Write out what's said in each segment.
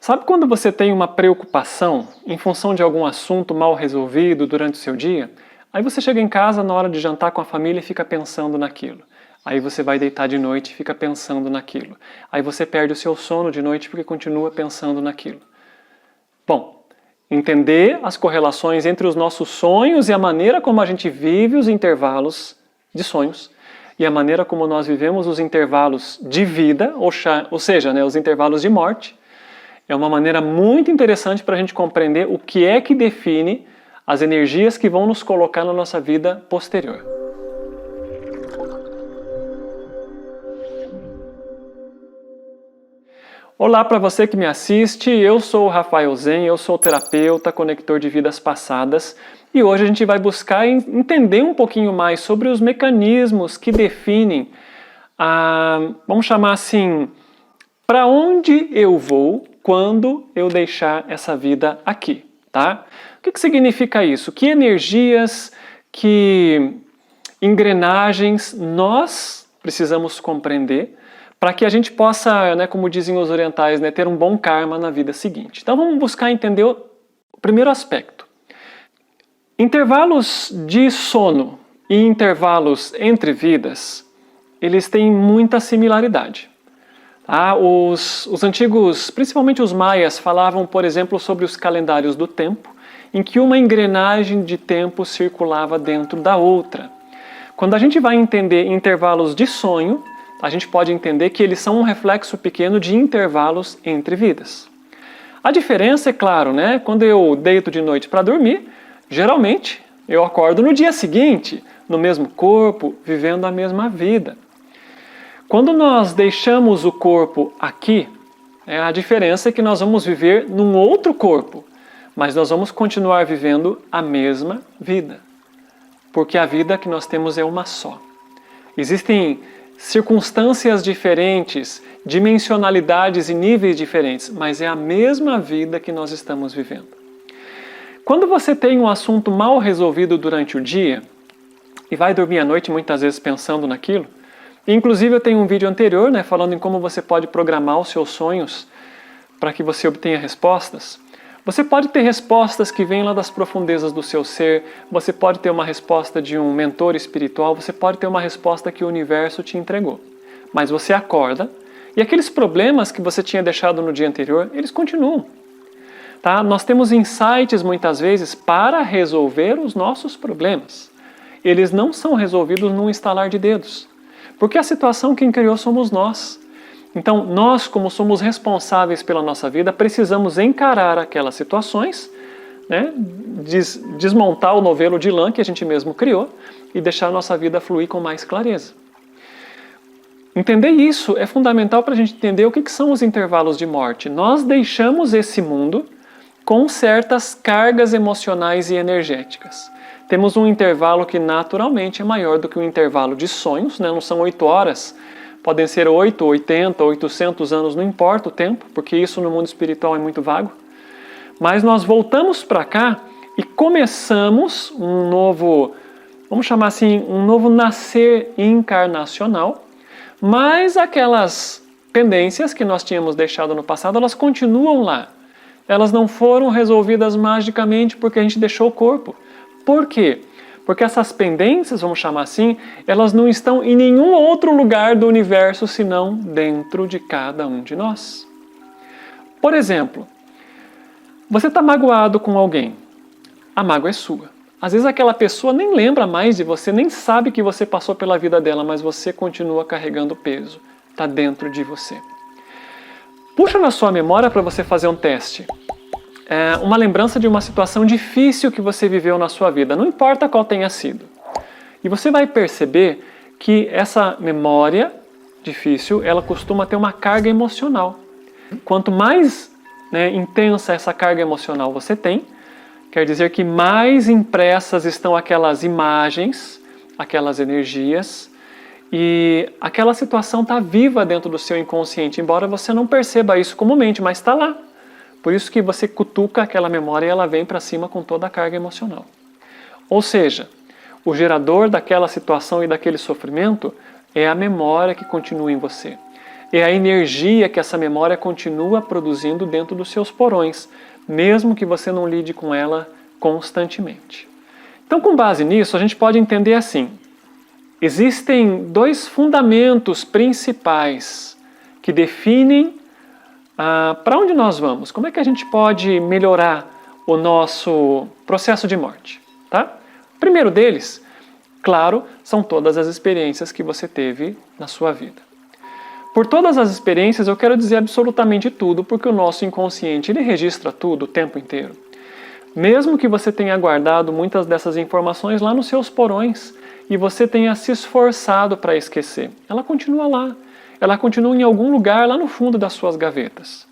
Sabe quando você tem uma preocupação em função de algum assunto mal resolvido durante o seu dia? Aí você chega em casa na hora de jantar com a família e fica pensando naquilo. Aí você vai deitar de noite e fica pensando naquilo. Aí você perde o seu sono de noite porque continua pensando naquilo. Bom, entender as correlações entre os nossos sonhos e a maneira como a gente vive os intervalos de sonhos e a maneira como nós vivemos os intervalos de vida, ou seja, os intervalos de morte, é uma maneira muito interessante para a gente compreender o que é que define as energias que vão nos colocar na nossa vida posterior. Olá para você que me assiste, eu sou o Rafael Zen, eu sou terapeuta, conector de vidas passadas e hoje a gente vai buscar entender um pouquinho mais sobre os mecanismos que definem, vamos chamar assim, para onde eu vou quando eu deixar essa vida aqui, tá? O que significa isso? Que energias, que engrenagens nós precisamos compreender para que a gente possa, como dizem os orientais, ter um bom karma na vida seguinte. Então vamos buscar entender o primeiro aspecto. Intervalos de sono e intervalos entre vidas, eles têm muita similaridade. Os antigos, principalmente os maias, falavam, por exemplo, sobre os calendários do tempo, em que uma engrenagem de tempo circulava dentro da outra. Quando a gente vai entender intervalos de sonho, a gente pode entender que eles são um reflexo pequeno de intervalos entre vidas. A diferença é claro, quando eu deito de noite para dormir, geralmente eu acordo no dia seguinte, no mesmo corpo, vivendo a mesma vida. Quando nós deixamos o corpo aqui, a diferença é que nós vamos viver num outro corpo, mas nós vamos continuar vivendo a mesma vida, porque a vida que nós temos é uma só. Existem circunstâncias diferentes, dimensionalidades e níveis diferentes, mas é a mesma vida que nós estamos vivendo. Quando você tem um assunto mal resolvido durante o dia e vai dormir à noite muitas vezes pensando naquilo, inclusive eu tenho um vídeo anterior falando em como você pode programar os seus sonhos para que você obtenha respostas. Você pode ter respostas que vêm lá das profundezas do seu ser, você pode ter uma resposta de um mentor espiritual, você pode ter uma resposta que o universo te entregou. Mas você acorda e aqueles problemas que você tinha deixado no dia anterior, eles continuam. Tá? Nós temos insights muitas vezes para resolver os nossos problemas. Eles não são resolvidos num estalar de dedos. Porque a situação quem criou somos nós. Então, nós, como somos responsáveis pela nossa vida, precisamos encarar aquelas situações, desmontar o novelo de lã que a gente mesmo criou e deixar a nossa vida fluir com mais clareza. Entender isso é fundamental para a gente entender o que são os intervalos de morte. Nós deixamos esse mundo com certas cargas emocionais e energéticas. Temos um intervalo que naturalmente é maior do que o intervalo de sonhos, não são 8 horas, podem ser 8, 80, 800 anos, não importa o tempo, porque isso no mundo espiritual é muito vago. Mas nós voltamos para cá e começamos um novo, vamos chamar assim, um novo nascer encarnacional, mas aquelas pendências que nós tínhamos deixado no passado, elas continuam lá. Elas não foram resolvidas magicamente porque a gente deixou o corpo. Por quê? Porque essas pendências, vamos chamar assim, elas não estão em nenhum outro lugar do universo senão dentro de cada um de nós. Por exemplo, você está magoado com alguém. A mágoa é sua. Às vezes aquela pessoa nem lembra mais de você, nem sabe que você passou pela vida dela, mas você continua carregando o peso. Está dentro de você. Puxa na sua memória para você fazer um teste. Uma lembrança de uma situação difícil que você viveu na sua vida, não importa qual tenha sido. E você vai perceber que essa memória difícil, ela costuma ter uma carga emocional. Quanto mais intensa essa carga emocional você tem, quer dizer que mais impressas estão aquelas imagens, aquelas energias, e aquela situação está viva dentro do seu inconsciente, embora você não perceba isso comumente, mas está lá. Por isso que você cutuca aquela memória e ela vem para cima com toda a carga emocional. Ou seja, o gerador daquela situação e daquele sofrimento é a memória que continua em você. é a energia que essa memória continua produzindo dentro dos seus porões, mesmo que você não lide com ela constantemente. Então, com base nisso, a gente pode entender assim: existem dois fundamentos principais que definem para onde nós vamos, como é que a gente pode melhorar o nosso processo de morte. Tá? O primeiro deles, claro, são todas as experiências que você teve na sua vida. Por todas as experiências eu quero dizer absolutamente tudo, porque o nosso inconsciente ele registra tudo o tempo inteiro. Mesmo que você tenha guardado muitas dessas informações lá nos seus porões e você tenha se esforçado para esquecer, ela continua lá. Ela continua em algum lugar lá no fundo das suas gavetas.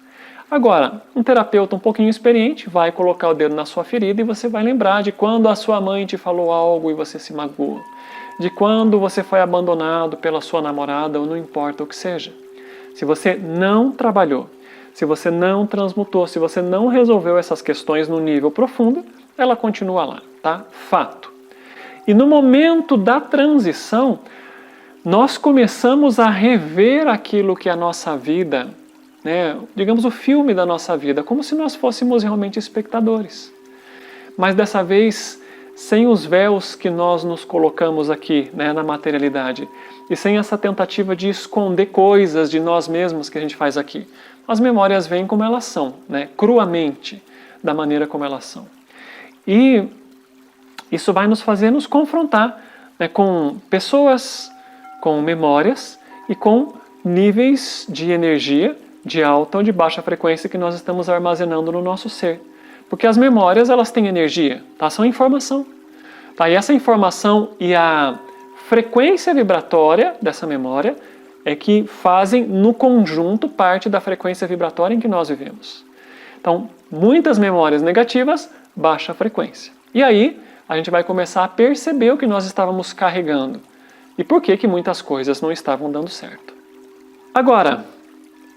Agora, um terapeuta um pouquinho experiente vai colocar o dedo na sua ferida e você vai lembrar de quando a sua mãe te falou algo e você se magoou. De quando você foi abandonado pela sua namorada ou não importa o que seja. Se você não trabalhou, se você não transmutou, se você não resolveu essas questões no nível profundo, ela continua lá, tá? Fato. E no momento da transição, nós começamos a rever aquilo que é a nossa vida, né? Digamos o filme da nossa vida, como se nós fôssemos realmente espectadores. Mas dessa vez, sem os véus que nós nos colocamos aqui, né, na materialidade, e sem essa tentativa de esconder coisas de nós mesmos que a gente faz aqui. As memórias vêm como elas são, né, cruamente, da maneira como elas são. E isso vai nos fazer nos confrontar, né, com pessoas, com memórias e com níveis de energia de alta ou de baixa frequência que nós estamos armazenando no nosso ser. Porque as memórias, elas têm energia, tá? São informação. Tá? E essa informação e a frequência vibratória dessa memória é que fazem no conjunto parte da frequência vibratória em que nós vivemos. Então, muitas memórias negativas, baixa frequência. E aí, a gente vai começar a perceber o que nós estávamos carregando. E por que muitas coisas não estavam dando certo. Agora,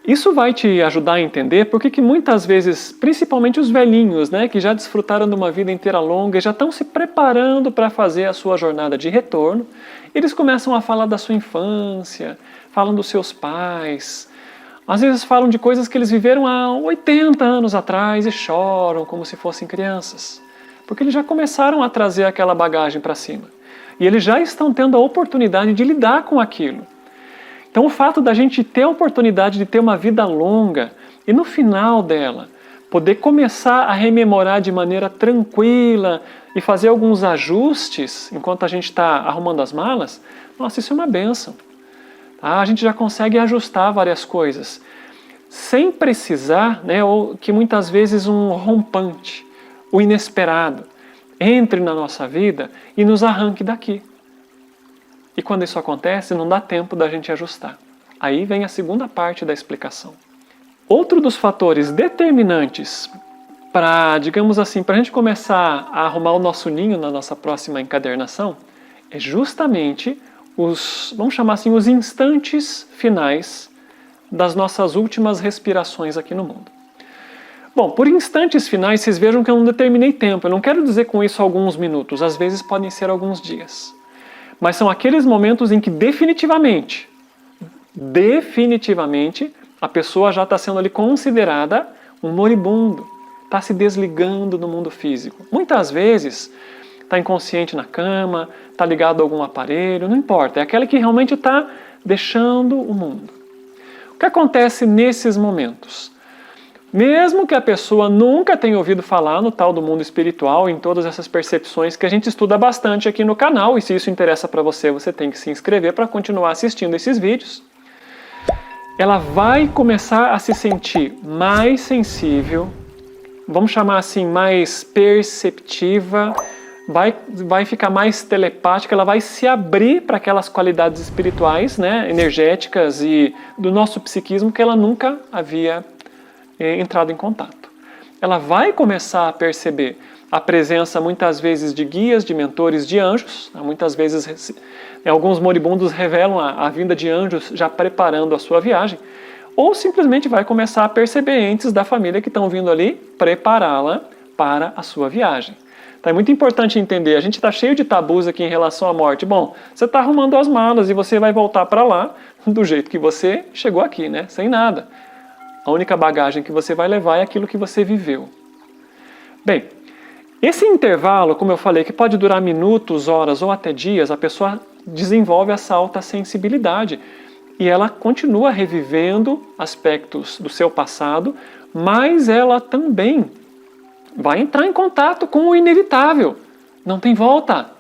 isso vai te ajudar a entender por que muitas vezes, principalmente os velhinhos, né, que já desfrutaram de uma vida inteira longa e já estão se preparando para fazer a sua jornada de retorno, eles começam a falar da sua infância, falam dos seus pais, às vezes falam de coisas que eles viveram há 80 anos atrás e choram como se fossem crianças, porque eles já começaram a trazer aquela bagagem para cima. E eles já estão tendo a oportunidade de lidar com aquilo. Então o fato da gente ter a oportunidade de ter uma vida longa e no final dela poder começar a rememorar de maneira tranquila e fazer alguns ajustes enquanto a gente está arrumando as malas, nossa, isso é uma bênção. Tá? A gente já consegue ajustar várias coisas sem precisar, né, ou que muitas vezes um rompante, o inesperado, entre na nossa vida e nos arranque daqui. E quando isso acontece, não dá tempo da gente ajustar. Aí vem a segunda parte da explicação. Outro dos fatores determinantes para, digamos assim, para a gente começar a arrumar o nosso ninho na nossa próxima encadernação, é justamente os, vamos chamar assim, os instantes finais das nossas últimas respirações aqui no mundo. Bom, por instantes finais, vocês vejam que eu não determinei tempo. Eu não quero dizer com isso alguns minutos, às vezes podem ser alguns dias. Mas são aqueles momentos em que definitivamente, a pessoa já está sendo ali considerada um moribundo, está se desligando do mundo físico. Muitas vezes está inconsciente na cama, está ligado a algum aparelho, não importa, é aquela que realmente está deixando o mundo. O que acontece nesses momentos? Mesmo que a pessoa nunca tenha ouvido falar no tal do mundo espiritual, em todas essas percepções que a gente estuda bastante aqui no canal, e se isso interessa para você, você tem que se inscrever para continuar assistindo esses vídeos, ela vai começar a se sentir mais sensível, vamos chamar assim, mais perceptiva, vai ficar mais telepática, ela vai se abrir para aquelas qualidades espirituais, né, energéticas e do nosso psiquismo que ela nunca havia entrado em contato. Ela vai começar a perceber a presença muitas vezes de guias, de mentores, de anjos. Muitas vezes alguns moribundos revelam a vinda de anjos já preparando a sua viagem, ou simplesmente vai começar a perceber entes da família que estão vindo ali prepará-la para a sua viagem. Então é muito importante entender, a gente está cheio de tabus aqui em relação à morte. Bom, você está arrumando as malas e você vai voltar para lá do jeito que você chegou aqui, né? Sem nada. A única bagagem que você vai levar é aquilo que você viveu. Bem, esse intervalo, como eu falei, que pode durar minutos, horas ou até dias, a pessoa desenvolve essa alta sensibilidade e ela continua revivendo aspectos do seu passado, mas ela também vai entrar em contato com o inevitável. Não tem volta.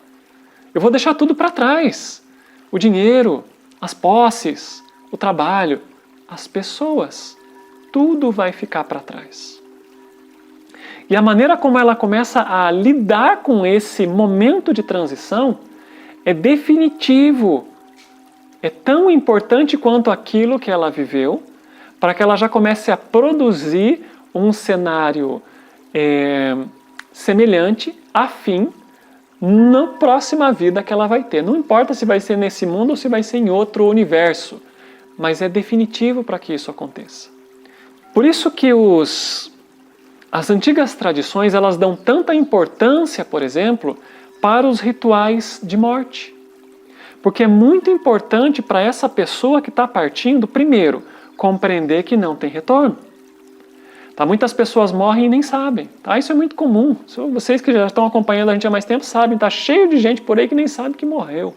Eu vou deixar tudo para trás. O dinheiro, as posses, o trabalho, as pessoas. Tudo vai ficar para trás. E a maneira como ela começa a lidar com esse momento de transição é definitivo. É tão importante quanto aquilo que ela viveu, para que ela já comece a produzir um cenário semelhante, afim, na próxima vida que ela vai ter. Não importa se vai ser nesse mundo ou se vai ser em outro universo, mas é definitivo para que isso aconteça. Por isso que as antigas tradições, elas dão tanta importância, por exemplo, para os rituais de morte. Porque é muito importante para essa pessoa que está partindo, primeiro, compreender que não tem retorno. Tá? Muitas pessoas morrem e nem sabem. Tá? Isso é muito comum. Vocês que já estão acompanhando a gente há mais tempo sabem. Está cheio de gente por aí que nem sabe que morreu.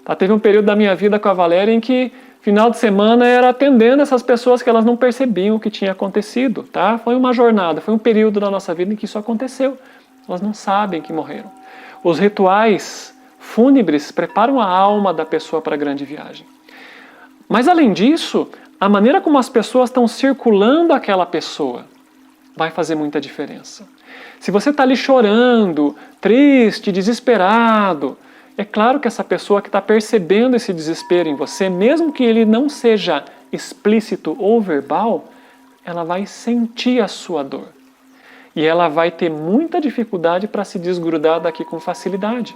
Tá? Teve um período da minha vida com a Valéria em que final de semana era atendendo essas pessoas que elas não percebiam o que tinha acontecido. Tá? Foi uma jornada, foi um período da nossa vida em que isso aconteceu. Elas não sabem que morreram. Os rituais fúnebres preparam a alma da pessoa para a grande viagem. Mas além disso, a maneira como as pessoas estão circulando aquela pessoa vai fazer muita diferença. Se você está ali chorando, triste, desesperado, é claro que essa pessoa que está percebendo esse desespero em você, mesmo que ele não seja explícito ou verbal, ela vai sentir a sua dor. E ela vai ter muita dificuldade para se desgrudar daqui com facilidade.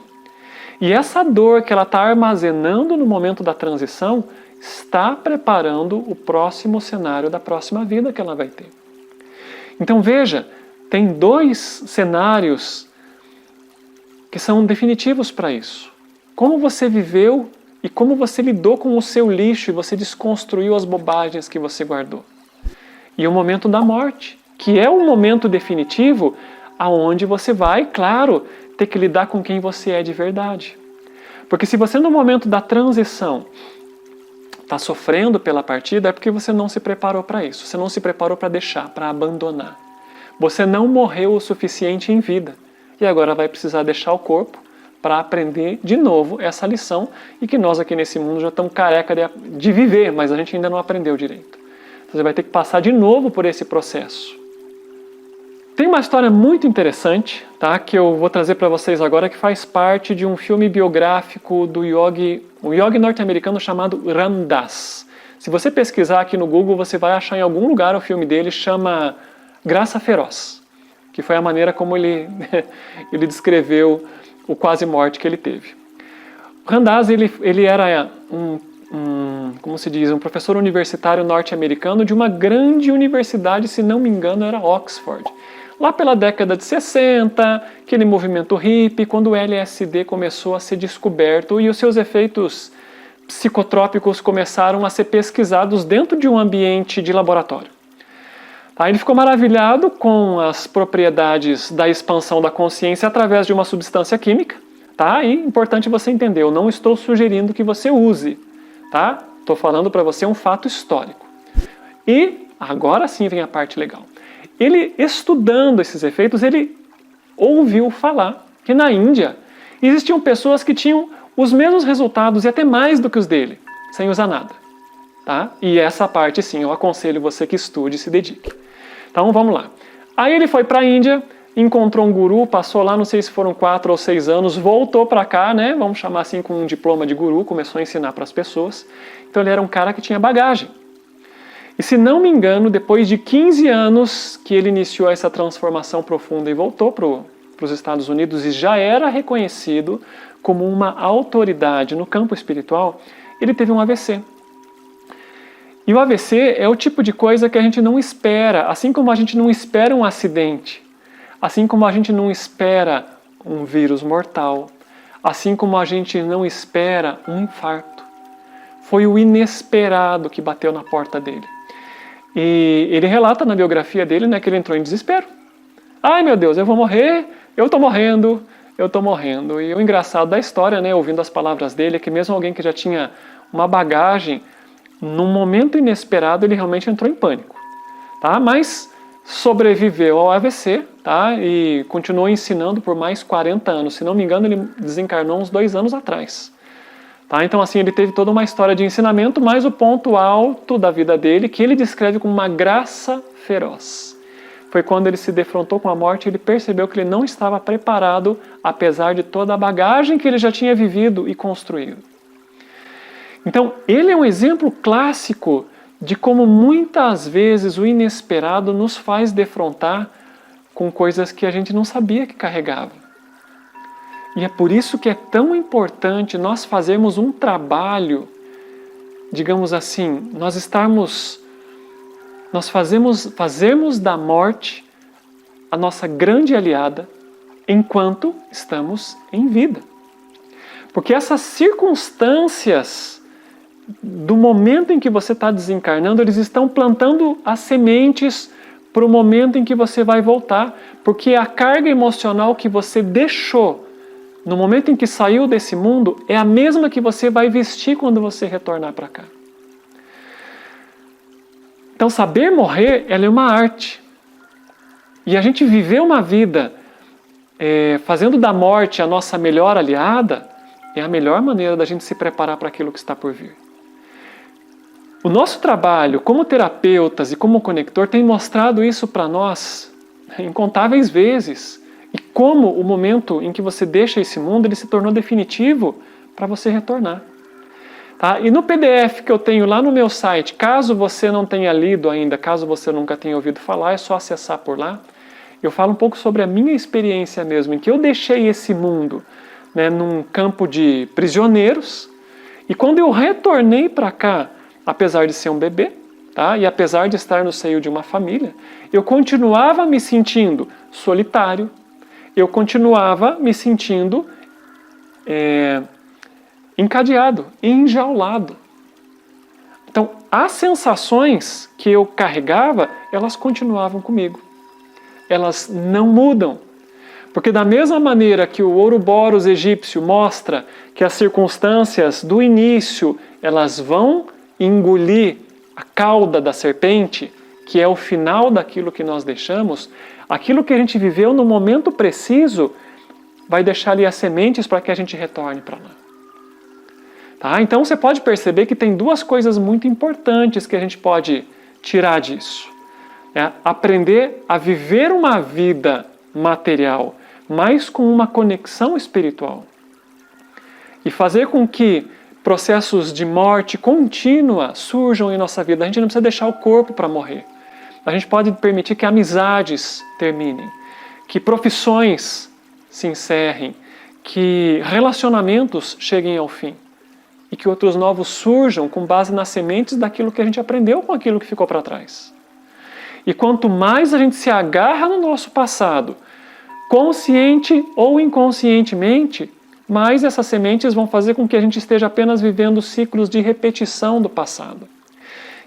E essa dor que ela está armazenando no momento da transição está preparando o próximo cenário da próxima vida que ela vai ter. Então veja, tem dois cenários que são definitivos para isso. Como você viveu e como você lidou com o seu lixo e você desconstruiu as bobagens que você guardou. E o momento da morte, que é um momento definitivo aonde você vai, claro, ter que lidar com quem você é de verdade. Porque se você no momento da transição está sofrendo pela partida, é porque você não se preparou para isso. Você não se preparou para deixar, para abandonar. Você não morreu o suficiente em vida. E agora vai precisar deixar o corpo para aprender de novo essa lição e que nós aqui nesse mundo já estamos careca de viver, mas a gente ainda não aprendeu direito. Então você vai ter que passar de novo por esse processo. Tem uma história muito interessante, tá, que eu vou trazer para vocês agora, que faz parte de um filme biográfico do um yogi norte-americano chamado Ram Dass. Se você pesquisar aqui no Google, você vai achar em algum lugar o filme dele, chama Graça Feroz, que foi a maneira como ele descreveu o quase morte que ele teve. O Ram Dass, ele era como se diz, um professor universitário norte-americano de uma grande universidade, se não me engano, era Oxford. Lá pela década de 60, aquele movimento hippie, quando o LSD começou a ser descoberto e os seus efeitos psicotrópicos começaram a ser pesquisados dentro de um ambiente de laboratório. Tá, ele ficou maravilhado com as propriedades da expansão da consciência através de uma substância química. Tá? E importante você entender, eu não estou sugerindo que você use. Tá? Estou falando para você um fato histórico. E agora sim vem a parte legal. Ele, estudando esses efeitos, ele ouviu falar que na Índia existiam pessoas que tinham os mesmos resultados e até mais do que os dele, sem usar nada. Tá? E essa parte sim, eu aconselho você que estude e se dedique. Então vamos lá. Aí ele foi para a Índia, encontrou um guru, passou lá, não sei se foram 4 ou 6 anos, voltou para cá, né? Vamos chamar assim, com um diploma de guru, começou a ensinar para as pessoas. Então ele era um cara que tinha bagagem. E se não me engano, depois de 15 anos que ele iniciou essa transformação profunda e voltou para os Estados Unidos e já era reconhecido como uma autoridade no campo espiritual, ele teve um AVC. E o AVC é o tipo de coisa que a gente não espera, assim como a gente não espera um acidente. Assim como a gente não espera um vírus mortal, assim como a gente não espera um infarto. Foi o inesperado que bateu na porta dele. E ele relata na biografia dele, né, que ele entrou em desespero. Ai meu Deus, eu vou morrer, eu tô morrendo. E o engraçado da história, né, ouvindo as palavras dele, é que mesmo alguém que já tinha uma bagagem, num momento inesperado ele realmente entrou em pânico. Tá? Mas sobreviveu ao AVC, tá? E continuou ensinando por mais 40 anos. Se não me engano, ele desencarnou uns 2 anos atrás. Tá? Então, assim, ele teve toda uma história de ensinamento, mas o ponto alto da vida dele, que ele descreve como uma graça feroz, foi quando ele se defrontou com a morte e ele percebeu que ele não estava preparado, apesar de toda a bagagem que ele já tinha vivido e construído. Então, ele é um exemplo clássico de como muitas vezes o inesperado nos faz defrontar com coisas que a gente não sabia que carregava. E é por isso que é tão importante nós fazermos um trabalho, digamos assim, nós fazemos da morte a nossa grande aliada enquanto estamos em vida. Porque essas circunstâncias do momento em que você está desencarnando, eles estão plantando as sementes para o momento em que você vai voltar. Porque a carga emocional que você deixou no momento em que saiu desse mundo é a mesma que você vai vestir quando você retornar para cá. Então, saber morrer, ela é uma arte. E a gente viver uma vida fazendo da morte a nossa melhor aliada é a melhor maneira da gente se preparar para aquilo que está por vir. O nosso trabalho como terapeutas e como conector tem mostrado isso para nós incontáveis vezes. E como o momento em que você deixa esse mundo, ele se tornou definitivo para você retornar. Tá? E no PDF que eu tenho lá no meu site, caso você não tenha lido ainda, caso você nunca tenha ouvido falar, é só acessar por lá. Eu falo um pouco sobre a minha experiência mesmo, em que eu deixei esse mundo, né, num campo de prisioneiros, e quando eu retornei para cá, apesar de ser um bebê, tá, e apesar de estar no seio de uma família, eu continuava me sentindo solitário, eu continuava me sentindo encadeado, enjaulado. Então, as sensações que eu carregava, elas continuavam comigo. Elas não mudam. Porque da mesma maneira que o Ouroboros egípcio mostra que as circunstâncias do início, elas vão engolir a cauda da serpente, que é o final daquilo que nós deixamos, aquilo que a gente viveu no momento preciso vai deixar ali as sementes para que a gente retorne para lá. Tá? Então você pode perceber que tem 2 coisas muito importantes que a gente pode tirar disso. Aprender a viver uma vida material, mas com uma conexão espiritual. E fazer com que processos de morte contínua surjam em nossa vida. A gente não precisa deixar o corpo para morrer. A gente pode permitir que amizades terminem, que profissões se encerrem, que relacionamentos cheguem ao fim e que outros novos surjam com base nas sementes daquilo que a gente aprendeu com aquilo que ficou para trás. E quanto mais a gente se agarra no nosso passado, consciente ou inconscientemente, mais essas sementes vão fazer com que a gente esteja apenas vivendo ciclos de repetição do passado.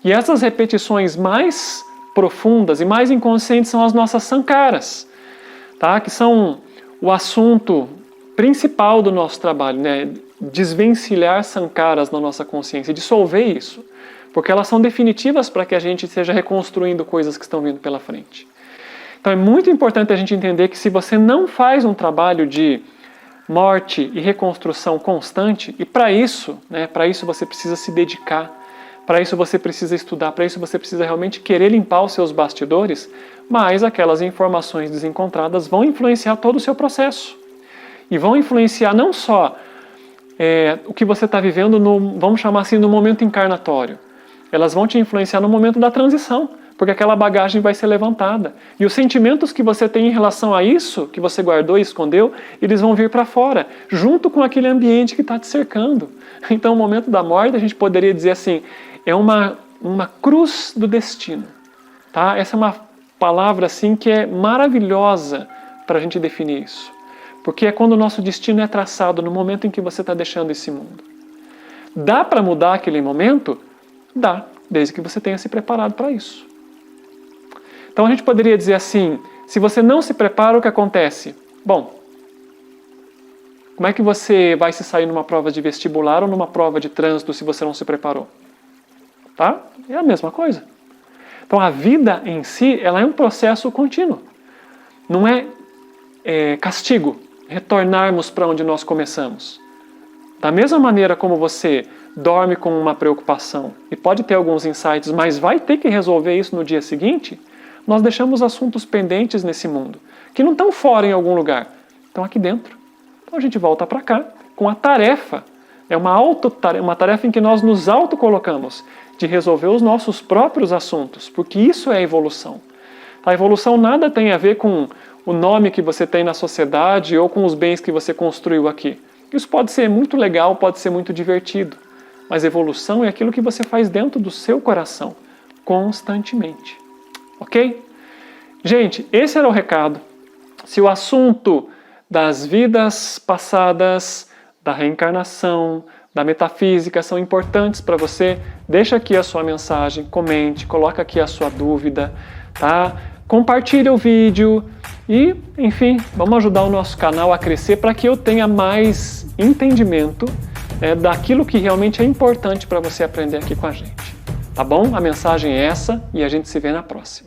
E essas repetições mais profundas e mais inconscientes são as nossas sankaras, tá? Que são o assunto principal do nosso trabalho, né? Desvencilhar sankaras na nossa consciência, dissolver isso, porque elas são definitivas para que a gente esteja reconstruindo coisas que estão vindo pela frente. Então é muito importante a gente entender que se você não faz um trabalho de morte e reconstrução constante, e para isso você precisa se dedicar, para isso você precisa estudar, para isso você precisa realmente querer limpar os seus bastidores, mas aquelas informações desencontradas vão influenciar todo o seu processo. E vão influenciar não só o que você está vivendo, vamos chamar assim, no momento encarnatório. Elas vão te influenciar no momento da transição, porque aquela bagagem vai ser levantada. E os sentimentos que você tem em relação a isso, que você guardou e escondeu, eles vão vir para fora, junto com aquele ambiente que está te cercando. Então, o momento da morte, a gente poderia dizer assim, é uma cruz do destino. Tá? Essa é uma palavra assim, que é maravilhosa para a gente definir isso. Porque é quando o nosso destino é traçado no momento em que você está deixando esse mundo. Dá para mudar aquele momento? Dá, desde que você tenha se preparado para isso. Então a gente poderia dizer assim, se você não se prepara, o que acontece? Bom, como é que você vai se sair numa prova de vestibular ou numa prova de trânsito se você não se preparou? Tá? É a mesma coisa. Então a vida em si, ela é um processo contínuo. Não é castigo retornarmos para onde nós começamos. Da mesma maneira como você dorme com uma preocupação e pode ter alguns insights, mas vai ter que resolver isso no dia seguinte, nós deixamos assuntos pendentes nesse mundo, que não estão fora em algum lugar, estão aqui dentro. Então a gente volta para cá com a tarefa, é uma tarefa em que nós nos autocolocamos, de resolver os nossos próprios assuntos, porque isso é a evolução. A evolução nada tem a ver com o nome que você tem na sociedade ou com os bens que você construiu aqui. Isso pode ser muito legal, pode ser muito divertido, mas evolução é aquilo que você faz dentro do seu coração, constantemente. Ok? Gente, esse era o recado. Se o assunto das vidas passadas, da reencarnação, da metafísica são importantes para você, deixa aqui a sua mensagem, comente, coloca aqui a sua dúvida, tá? Compartilha o vídeo e, enfim, vamos ajudar o nosso canal a crescer para que eu tenha mais entendimento daquilo que realmente é importante para você aprender aqui com a gente. Tá bom? A mensagem é essa e a gente se vê na próxima.